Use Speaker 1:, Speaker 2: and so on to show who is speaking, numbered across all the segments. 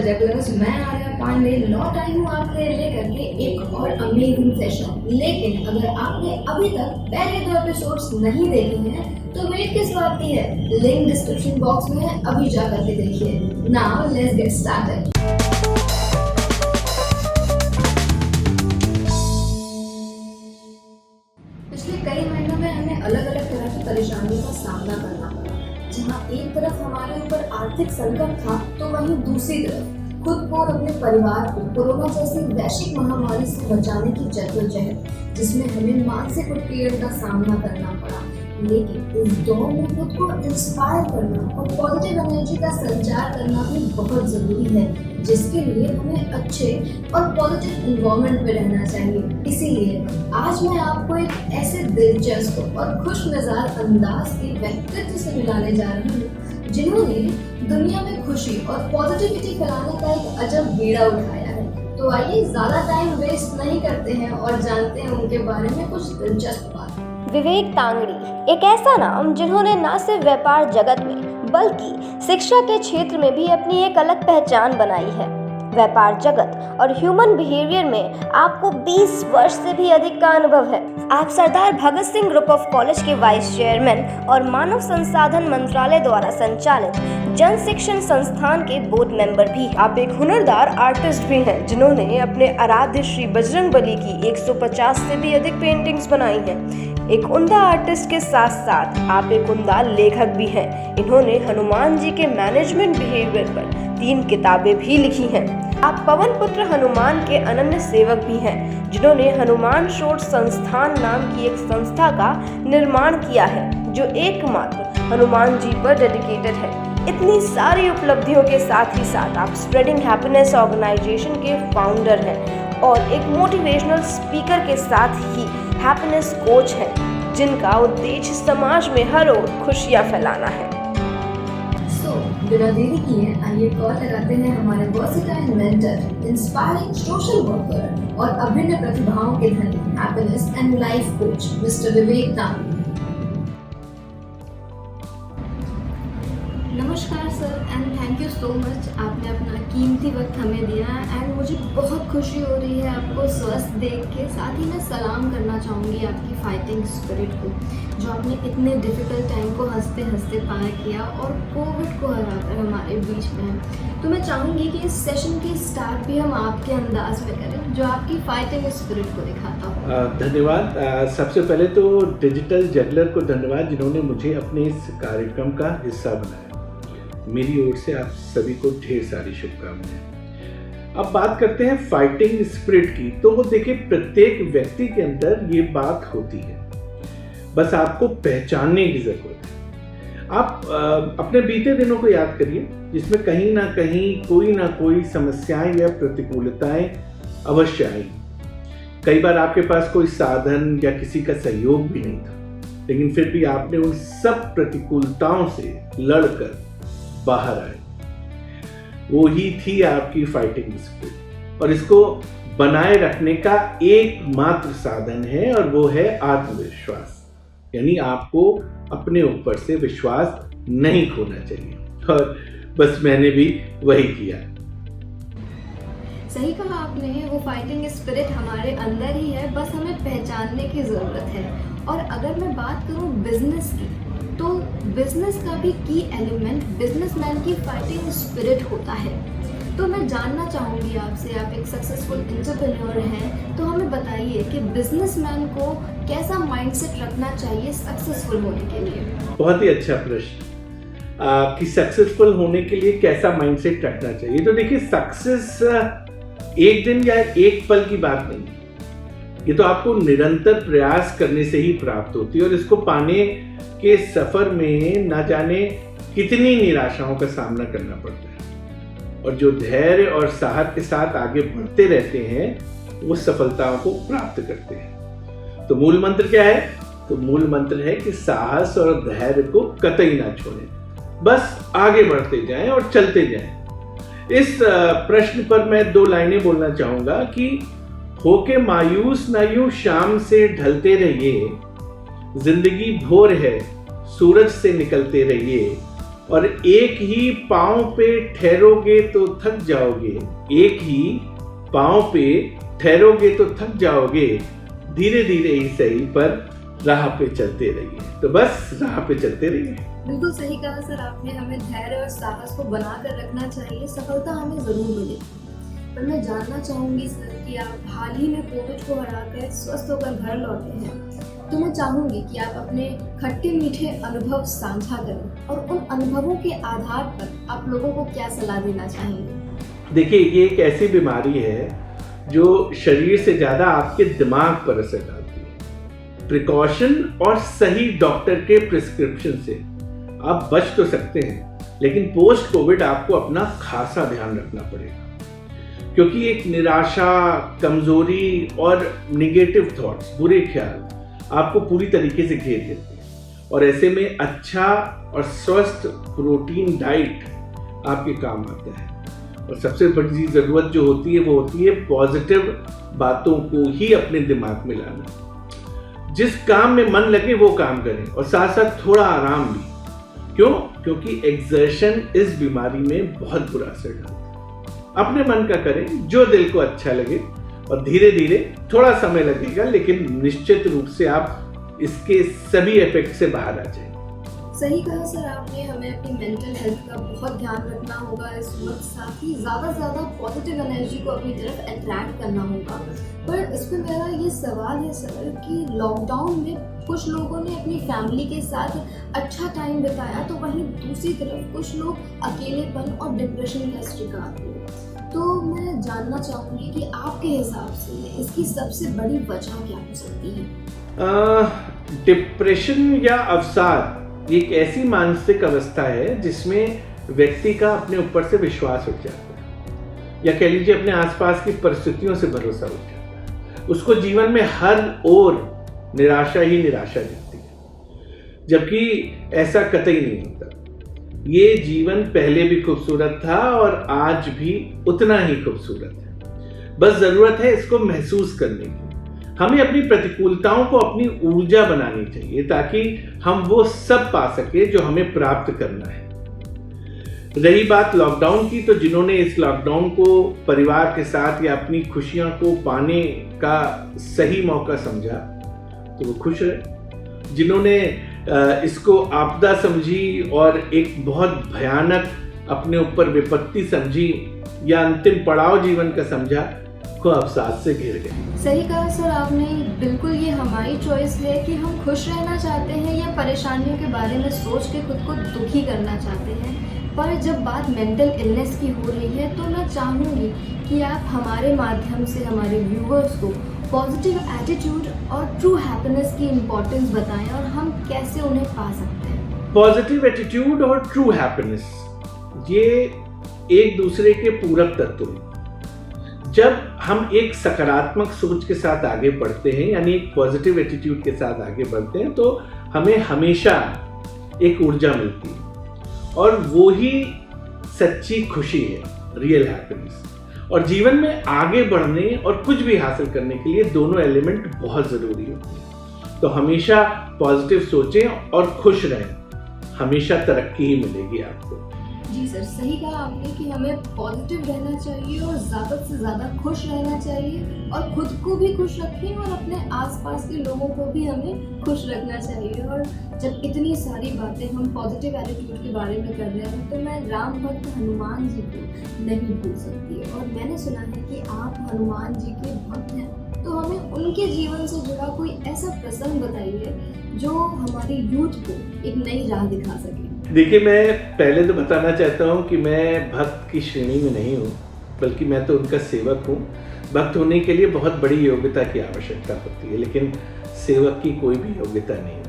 Speaker 1: Digital jugglers, मैं आर्या पांडे लौट आई हूँ आपके लेकर के एक और अमेजिंग सेशन। लेकिन अगर आपने अभी तक पहले 2 एपिसोड्स नहीं देखे हैं तो वेट किस बात की है, लिंक डिस्क्रिप्शन बॉक्स में है, अभी जा करके देखिए। Now let's get started. पिछले कई महीनों में हमें अलग अलग तरह की परेशानियों का सामना करना पड़ा। जहाँ एक तरफ हमारे ऊपर आर्थिक संकट था तो वहीं दूसरी तरफ खुद को और अपने परिवार को कोरोना जैसी वैश्विक महामारी से बचाने की जद्दोजहद, जिसमें हमें मानसिक उत्पीड़न का सामना करना पड़ा। लेकिन इस दौर में खुद को इंस्पायर करना और पॉजिटिव एनर्जी का संचार करना भी बहुत ज़रूरी है, जिसके लिए हमें अच्छे और पॉजिटिव एनवायरनमेंट में रहना चाहिए। इसीलिए आज मैं आपको एक ऐसे दिलचस्प और खुश मिजाज अंदाज के व्यक्तित्व से मिलाने जा रही हूँ जिन्होंने दुनिया में खुशी और पॉजिटिविटी फैलाने का एक अजब बीड़ा उठाया है। तो आइए ज़्यादा टाइम वेस्ट नहीं करते हैं और जानते हैं उनके बारे में कुछ दिलचस्प बात।
Speaker 2: विवेक तांगड़ी एक ऐसा नाम जिन्होंने न सिर्फ व्यापार जगत में बल्कि शिक्षा के क्षेत्र में भी अपनी एक अलग पहचान बनाई है। व्यापार जगत और ह्यूमन बिहेवियर में आपको 20 वर्ष से भी अधिक का अनुभव है। आप सरदार Bhagat Singh group of college के वाइस चेयरमैन और मानव संसाधन मंत्रालय द्वारा संचालित जन शिक्षण संस्थान के बोर्ड मेंबर भी। आप एक हुनरदार आर्टिस्ट भी हैं जिन्होंने अपने आराध्य श्री बजरंगबली की 150 से भी अधिक पेंटिंग्स बनाई हैं। एक उम्दा आर्टिस्ट के साथ साथ आप एक उम्दा लेखक भी हैं। इन्होंने हनुमान जी के मैनेजमेंट बिहेवियर पर 3 किताबें भी लिखी हैं। आप पवन पुत्र हनुमान के अनन्य सेवक भी हैं, जिन्होंने हनुमान शोध संस्थान नाम की एक संस्था का निर्माण किया है जो एकमात्र हनुमान जी पर डेडिकेटेड है। इतनी सारी उपलब्धियों के साथ ही साथ आप स्प्रेडिंग हैप्पीनेस ऑर्गेनाइजेशन के फाउंडर हैं और एक मोटिवेशनल स्पीकर के साथ ही हैप्पीनेस कोच हैं, जिनका उद्देश्य समाज में हर ओर खुशियां फैलाना है।
Speaker 1: बिना देरी किए आइए कॉल लगाते हैं हमारे versatile mentor, inspiring social worker और अभिनव प्रतिभाओं के धनी, happiness and life coach mister Vivek Tangri. नमस्कार sir and thank you so much, आपने अपना कीमती वक्त हमें दिया एंड मुझे बहुत खुशी हो रही है आपको स्वस्थ देख के। साथ ही मैं सलाम करना चाहूँगी आपकी फाइटिंग स्पिरिट को, जो आपने इतने डिफिकल्ट टाइम को हंसते हंसते पार किया और कोविड को हराकर हमारे बीच में है। तो मैं चाहूँगी कि इस सेशन की स्टार्ट भी हम आपके अंदाज में करें जो आपकी फाइटिंग स्पिरिट को दिखाता हो।
Speaker 3: धन्यवाद। सबसे पहले तो डिजिटल जगलर को धन्यवाद जिन्होंने मुझे अपने इस कार्यक्रम का हिस्सा बनाया। मेरी ओर से आप सभी को ढेर सारी शुभकामनाएं। अब बात करते हैं फाइटिंग स्पिरिट की। तो वो देखिए, प्रत्येक व्यक्ति के अंदर ये बात होती है, बस आपको पहचानने की जरूरत है। आप अपने बीते दिनों को याद करिए जिसमें कहीं ना कोई समस्याएं या प्रतिकूलताएं अवश्य आई। कई बार आपके पास कोई साधन या किसी का सहयोग भी नहीं था, लेकिन फिर भी आपने उन सब प्रतिकूलताओं से लड़कर बाहर आए। वो ही थी आपकी फाइटिंग स्पिरिट, और इसको बनाए रखने का एकमात्र साधन है और वो है आत्मविश्वास। यानी आपको अपने ऊपर से विश्वास नहीं खोना चाहिए, और बस मैंने भी वही किया।
Speaker 1: सही कहा आपने, वो फाइटिंग स्पिरिट हमारे अंदर ही है, बस हमें पहचानने की ज़रूरत है। और अगर मैं बात करूँ बिजनेस की, तो बिजनेस का भी की एलिमेंट बिजनेसमैन की फाइटिंग स्पिरिट होता है। तो मैं जानना चाहूँगी आपसे, आप एक सक्सेसफुल एंटरप्रेन्योर हैं, तो हमें बताइए कि बिजनेसमैन को कैसा माइंडसेट रखना चाहिए सक्सेसफुल होने के लिए।
Speaker 3: बहुत ही अच्छा प्रश्न कि सक्सेसफुल होने के लिए कैसा माइंडसेट रखना चाहिए। तो देखिए, सक्सेस एक दिन या एक पल की बात नहीं, ये तो आपको निरंतर प्रयास करने से ही प्राप्त होती है, और इसको पाने के सफर में न जाने कितनी निराशाओं का सामना करना पड़ता है, और जो धैर्य और साहस के साथ आगे बढ़ते रहते हैं वो सफलताओं को प्राप्त करते हैं। तो मूल मंत्र क्या है? तो मूल मंत्र है कि साहस और धैर्य को कतई ना छोड़ें, बस आगे बढ़ते जाएं और चलते जाएं। इस प्रश्न पर मैं 2 लाइनें बोलना चाहूंगा कि होके मायूस ना यूं शाम से ढलते रहिए, जिंदगी भोर है सूरज से निकलते रहिए, और एक ही पांव पे ठहरोगे तो थक जाओगे, एक ही पांव पे ठहरोगे तो थक जाओगे, धीरे धीरे ही सही पर राह पे चलते रहिए। तो बस राह पे चलते रहिए।
Speaker 1: बिल्कुल सही कहा सर आपने, हमें धैर्य और साहस को बनाकर रखना चाहिए, सफलता हमें जरूर मिलेगी। पर मैं जानना चाहूंगी सर कि आप हाल ही में कोविड को हराकर स्वस्थ होकर घर लौटे हैं, तो मैं चाहूंगी कि आप अपने खट्टे मीठे अनुभव साझा करें और उन अनुभवों के आधार पर आप लोगों को क्या सलाह देना चाहेंगे।
Speaker 3: देखिए, ये एक ऐसी बीमारी है जो शरीर से ज़्यादा आपके दिमाग पर असर डालती है। प्रिकॉशन और सही डॉक्टर के प्रिस्क्रिप्शन से आप बच तो सकते हैं, लेकिन पोस्ट कोविड आपको अपना खासा ध्यान रखना पड़ेगा, क्योंकि एक निराशा, कमजोरी और निगेटिव थॉट्स, बुरे ख्याल आपको पूरी तरीके से घेर लेते हैं। और ऐसे में अच्छा और स्वस्थ प्रोटीन डाइट आपके काम आता है। और सबसे बड़ी ज़रूरत जो होती है वो होती है पॉजिटिव बातों को ही अपने दिमाग में लाना। जिस काम में मन लगे वो काम करें और साथ साथ थोड़ा आराम भी। क्यों? क्योंकि एक्सर्शन इस बीमारी में बहुत बुरा असर डालता है। अपने मन का करें जो दिल को अच्छा लगे, और धीरे धीरे थोड़ा समय लगेगा, लेकिन निश्चित रूप से आप इसके सभी इफेक्ट से बाहर आ जाएंगे।
Speaker 1: सही कहा सर आपने, हमें अपनी मेंटल हेल्थ का बहुत ध्यान रखना होगा इस वक्त, साथ ही ज़्यादा से ज़्यादा पॉजिटिव एनर्जी को अपनी तरफ अट्रैक्ट करना होगा। पर इस पर मेरा ये सवाल है सर कि लॉकडाउन में कुछ लोगों ने अपनी फैमिली के साथ अच्छा टाइम बिताया, तो वहीं दूसरी तरफ कुछ लोग अकेलेपन और डिप्रेशन का शिकार हुए। तो मैं जानना चाहूँगी कि आपके हिसाब से इसकी सबसे बड़ी वजह क्या हो सकती है।
Speaker 3: डिप्रेशन या अवसाद एक ऐसी मानसिक अवस्था है जिसमें व्यक्ति का अपने ऊपर से विश्वास उठ जाता है, या कह लीजिए अपने आसपास की परिस्थितियों से भरोसा उठ जाता है। उसको जीवन में हर ओर निराशा ही निराशा दिखती है, जबकि ऐसा कतई नहीं होता। ये जीवन पहले भी खूबसूरत था और आज भी उतना ही खूबसूरत है। बस जरूरत है इसको महसूस करने की। हमें अपनी प्रतिकूलताओं को अपनी ऊर्जा बनानी चाहिए, ताकि हम वो सब पा सके जो हमें प्राप्त करना है। रही बात लॉकडाउन की, तो जिन्होंने इस लॉकडाउन को परिवार के साथ या अपनी खुशियां को पाने का सही मौका समझा, तो वो खुश रहे। जिन्होंने इसको आपदा समझी और एक बहुत भयानक अपने ऊपर विपत्ति समझी या अंतिम पड़ाव जीवन का समझा, को अवसाद से घिर गए।
Speaker 1: सही कहा सर आपने, बिल्कुल ये हमारी चॉइस है कि हम खुश रहना चाहते हैं या परेशानियों के बारे में सोच के खुद को दुखी करना चाहते हैं। पर जब बात मेंटल इलनेस की हो रही है, तो मैं चाहूँगी कि आप हमारे माध्यम से हमारे व्यूअर्स को पॉजिटिव एटीट्यूड और ट्रू हैप्पीनेस की इम्पोर्टेंस बताएं और हम कैसे उन्हें पा सकते हैं।
Speaker 3: पॉजिटिव एटीट्यूड और ट्रू हैप्पीनेस ये एक दूसरे के पूरक तत्व हैं। जब हम एक सकारात्मक सोच के साथ आगे बढ़ते हैं, यानी एक पॉजिटिव एटीट्यूड के साथ आगे बढ़ते हैं, तो हमें हमेशा एक ऊर्जा मिलती है, और वो ही सच्ची खुशी है, रियल हैप्पीनेस। और जीवन में आगे बढ़ने और कुछ भी हासिल करने के लिए दोनों एलिमेंट बहुत ज़रूरी होते हैं। तो हमेशा पॉजिटिव सोचें और खुश रहें, हमेशा तरक्की ही मिलेगी आपको।
Speaker 1: जी सर, सही कहा आपने कि हमें पॉजिटिव रहना चाहिए और ज़्यादा से ज़्यादा खुश रहना चाहिए, और खुद को भी खुश रखें और अपने आसपास के लोगों को भी हमें खुश रखना चाहिए। और जब इतनी सारी बातें हम पॉजिटिव एटीट्यूड के बारे में कर रहे हैं, तो मैं राम भक्त हनुमान जी को नहीं भूल सकती। और मैंने सुना है कि आप हनुमान जी के भक्त हैं, तो हमें उनके जीवन से जुड़ा कोई ऐसा प्रसंग बताइए जो हमारी यूथ को एक नई राह दिखा सके।
Speaker 3: देखिए, मैं पहले तो बताना चाहता हूँ कि मैं भक्त की श्रेणी में नहीं हूँ, बल्कि मैं तो उनका सेवक हूँ। भक्त होने के लिए बहुत बड़ी योग्यता की आवश्यकता होती है, लेकिन सेवक की कोई भी योग्यता नहीं होती।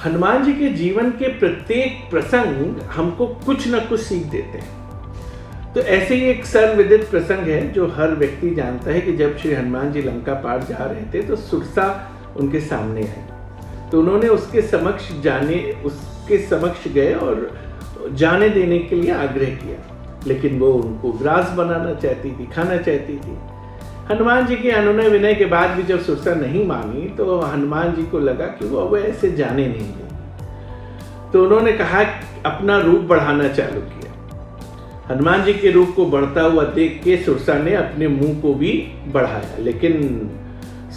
Speaker 3: हनुमान जी के जीवन के प्रत्येक प्रसंग हमको कुछ न कुछ सीख देते हैं। तो ऐसे ही एक सर्वविदित प्रसंग है जो हर व्यक्ति जानता है कि जब श्री हनुमान जी लंका पार जा रहे थे, तो सुरसा उनके सामने आई। तो उन्होंने उसके समक्ष गए और जाने देने के लिए आग्रह किया, लेकिन वो उनको ग्रास बनाना चाहती थी, खाना चाहती थी। हनुमान जी के अनुनय विनय के बाद भी जब सुरसा नहीं मानी, तो हनुमान जी को लगा कि वो ऐसे जाने नहीं देंगे। तो उन्होंने कहा अपना रूप बढ़ाना चालू किया। हनुमान जी के रूप को बढ़ता हुआ देख के सुरसा ने अपने मुंह को भी बढ़ाया, लेकिन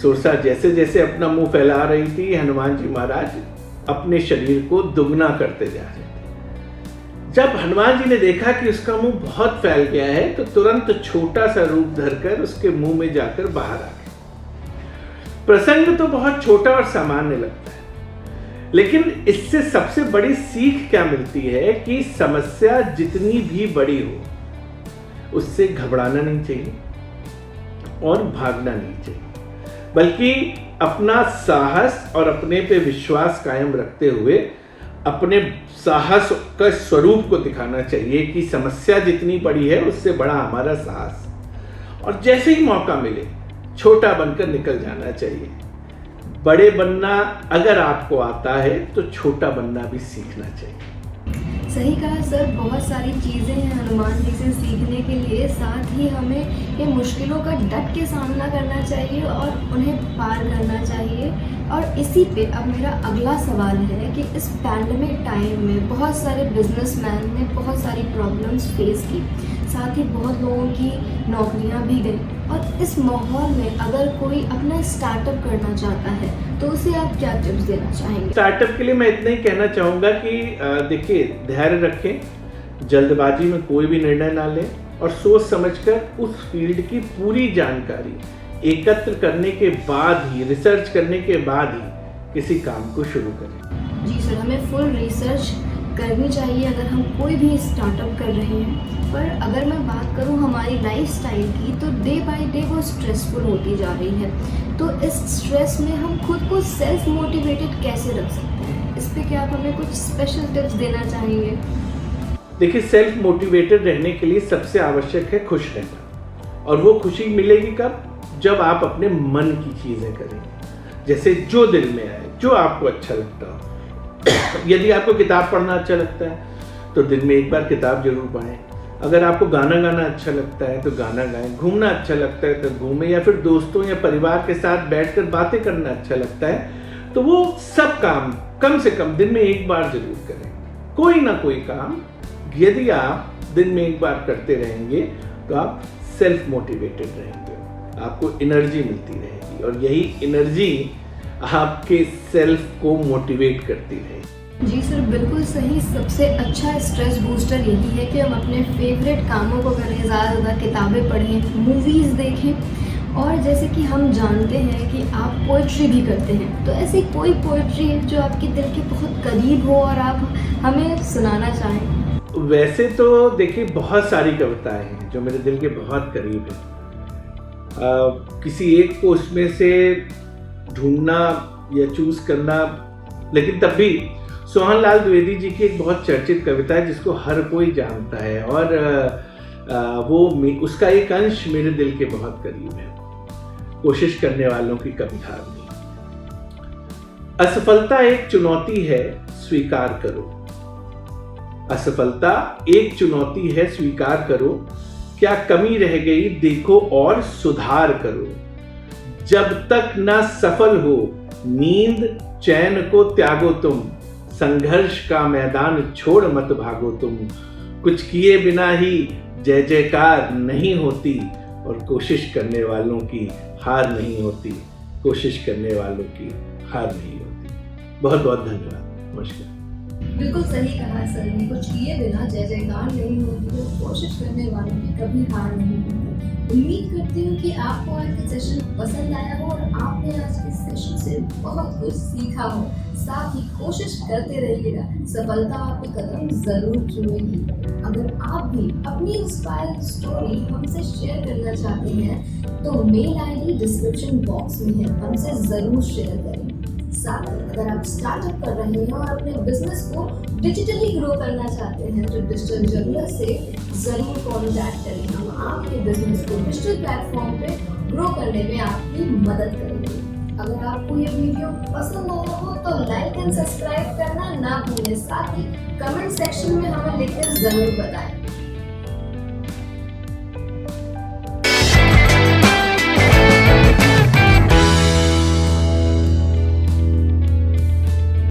Speaker 3: सुरसा जैसे जैसे अपना मुंह फैला रही थी, हनुमान जी महाराज अपने शरीर को दुगना करते जा रहे थे। जब हनुमान जी ने देखा कि उसका मुंह बहुत फैल गया है, तो तुरंत छोटा सा रूप धरकर उसके मुंह में जाकर बाहर आ गए। प्रसंग तो बहुत छोटा और सामान्य लगता है, लेकिन इससे सबसे बड़ी सीख क्या मिलती है कि समस्या जितनी भी बड़ी हो, उससे घबराना नहीं चाहिए और भागना नहीं चाहिए, बल्कि अपना साहस और अपने पे विश्वास कायम रखते हुए अपने साहस का स्वरूप को दिखाना चाहिए कि समस्या जितनी बड़ी है उससे बड़ा हमारा साहस, और जैसे ही मौका मिले छोटा बनकर निकल जाना चाहिए। बड़े बनना अगर आपको आता है तो छोटा बनना भी सीखना चाहिए।
Speaker 1: सही कहा सर, बहुत सारी चीज़ें हैं हनुमान जी से सीखने के लिए। साथ ही हमें ये मुश्किलों का डट के सामना करना चाहिए और उन्हें पार करना चाहिए। और इसी पे अब मेरा अगला सवाल है कि इस पैंडेमिक टाइम में बहुत सारे बिजनेसमैन ने बहुत सारी प्रॉब्लम्स फेस की, साथ ही बहुत लोगों की नौकरियां भी गई। और इस माहौल में अगर कोई अपना स्टार्टअप करना चाहता है तो उसे आप क्या टिप्स देना चाहेंगे?
Speaker 3: स्टार्टअप के लिए मैं इतना ही कहना चाहूँगा कि देखिए, धैर्य रखें, जल्दबाजी में कोई भी निर्णय ना लें और सोच समझकर उस फील्ड की पूरी जानकारी एकत्र करने के बाद ही, रिसर्च करने के बाद ही किसी काम को शुरू करें।
Speaker 1: जी सर, हमें फुल रिसर्च करनी चाहिए अगर हम कोई भी स्टार्टअप कर रहे हैं। पर अगर मैं बात करूं हमारी लाइफस्टाइल की, तो डे बाय डे वो स्ट्रेसफुल होती जा रही है। तो इस स्ट्रेस में हम खुद को सेल्फ मोटिवेटेड कैसे रख सकते हैं? इस पे क्या आप हमें कुछ स्पेशल टिप्स देना चाहेंगे?
Speaker 3: देखिए, सेल्फ मोटिवेटेड रहने के लिए सबसे आवश्यक है खुश रहना, और वो खुशी मिलेगी कब? जब आप अपने मन की चीज़ें करेंगे, जैसे जो दिल में आए, जो आपको अच्छा लगता हो। यदि आपको किताब पढ़ना अच्छा लगता है तो दिन में एक बार किताब जरूर पढ़ें। अगर आपको गाना गाना अच्छा लगता है तो गाना गाएं, घूमना अच्छा लगता है तो घूमें, या फिर दोस्तों या परिवार के साथ बैठकर बातें करना अच्छा लगता है तो वो सब काम कम से कम दिन में एक बार जरूर करें। कोई ना कोई काम यदि आप दिन में एक बार करते रहेंगे तो आप सेल्फ मोटिवेटेड रहेंगे, आपको एनर्जी मिलती रहेगी, और यही एनर्जी आपके सेल्फ को मोटिवेट करती रहेगी।
Speaker 1: जी सर, बिल्कुल सही। सबसे अच्छा स्ट्रेस बूस्टर यही है कि हम अपने फेवरेट कामों को करें, ज़्यादा किताबें पढ़ें, मूवीज़ देखें। और जैसे कि हम जानते हैं कि आप पोइट्री भी करते हैं, तो ऐसी कोई पोइट्री है जो आपके दिल के बहुत करीब हो और आप हमें सुनाना चाहें?
Speaker 3: वैसे तो देखिए, बहुत सारी कविताएं हैं जो मेरे दिल के बहुत करीब हैं। किसी एक को उसमें से ढूंढना या चूज करना, लेकिन तब भी सोहन लाल द्विवेदी जी की एक बहुत चर्चित कविता है जिसको हर कोई जानता है, और वो उसका एक अंश मेरे दिल के बहुत करीब है। कोशिश करने वालों की कभी हार नहीं। असफलता एक चुनौती है, स्वीकार करो। असफलता एक चुनौती है, स्वीकार करो। क्या कमी रह गई देखो और सुधार करो। जब तक न सफल हो नींद चैन को त्यागो तुम। संघर्ष का मैदान छोड़ मत भागो तुम। कुछ किए बिना ही जय जयकार नहीं होती, और कोशिश करने वालों की हार नहीं होती। कोशिश करने वालों की हार नहीं होती। बहुत बहुत धन्यवाद। नमस्कार।
Speaker 1: बिल्कुल सही कहा सर ने, कुछ किए बिना जय जयकार नहीं होती, तो कोशिश करने वालों की कभी हार नहीं होती। उम्मीद करती हूँ कि आपको आज का सेशन पसंद आया हो और आपने आज के सेशन से बहुत कुछ सीखा हो। साथ ही कोशिश करते रहिएगा, सफलता आपके कदम जरूर चूमेगी। अगर आप भी अपनी इंस्पायरिंग स्टोरी हमसे शेयर करना चाहते हैं तो मेल आईडी डिस्क्रिप्शन बॉक्स में है, हमसे जरूर शेयर करें। साथ ही अगर आप स्टार्टअप कर रहे हैं और अपने बिजनेस को डिजिटली ग्रो करना चाहते हैं तो डिजिटल जगलर से जरूर कॉन्टैक्ट करें। हम आपके बिजनेस को डिजिटल प्लेटफॉर्म पे ग्रो करने में आपकी मदद करेंगे। अगर आपको ये वीडियो पसंद आया हो तो लाइक एंड सब्सक्राइब करना ना भूलें। साथ ही कमेंट सेक्शन में हमें लिखकर जरूर बताएं।